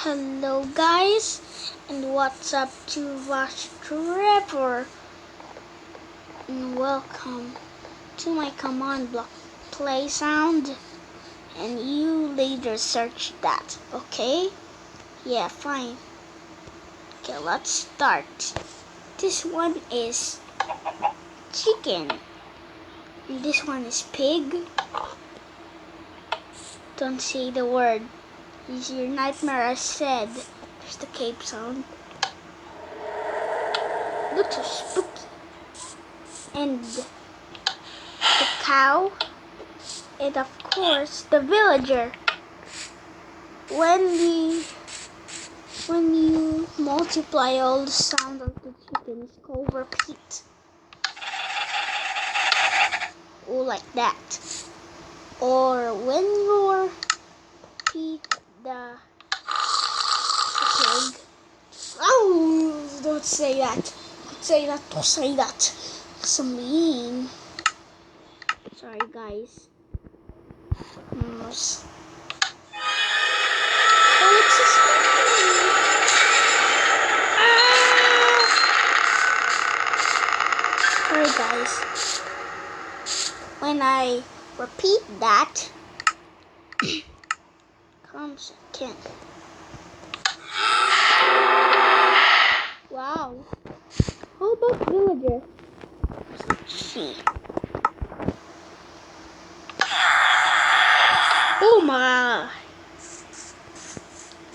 Hello guys, and what's up to Vash Trevor, and welcome to my command block playsound, and you later search that, okay? Yeah, fine. Okay, let's start. This one is chicken, and this one is pig. Don't say the word. It's your nightmare, I said. There's the cape sound. Looks so spooky. And the cow. And of course, the villager. When you multiply all the sound of the chicken, it's called repeat. Oh, like that. Or when you repeat the pig. Oh, don't say that. Don't say that. So mean. Sorry, guys. Oh, it's just Sorry, guys. When I repeat that, comes again. Wow. How about villager? See. Oh my.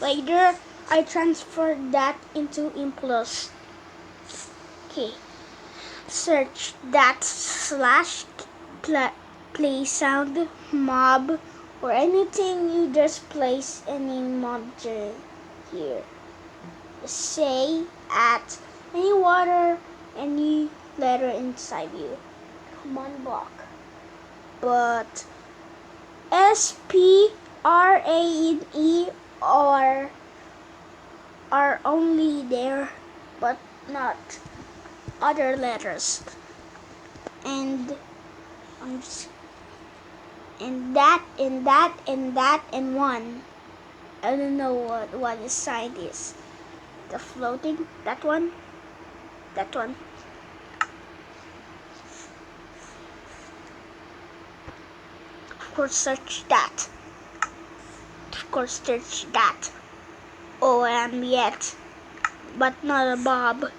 Later, I transferred that into Implus. Okay. Search that / playsound mob or anything. You just place any mob here. Say at any water, any letter inside you. Command block. But SPRANE are only there, but not other letters. And that and one. I don't know what the sign is. The floating, that one. Of course, search that. Yet, but not a Bob.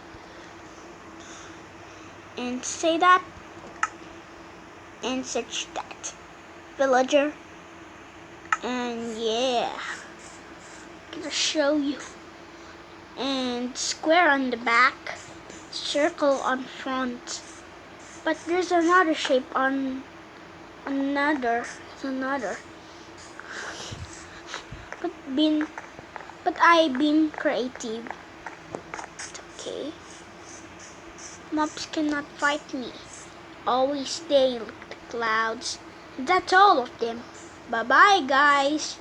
And say that. And search that. Villager. And yeah. I'm gonna show you. And square on the back. Circle on front. But there's another shape on another. But I've been creative. It's okay. Mobs cannot fight me. Always stay like the clouds. That's all of them. Bye bye, guys.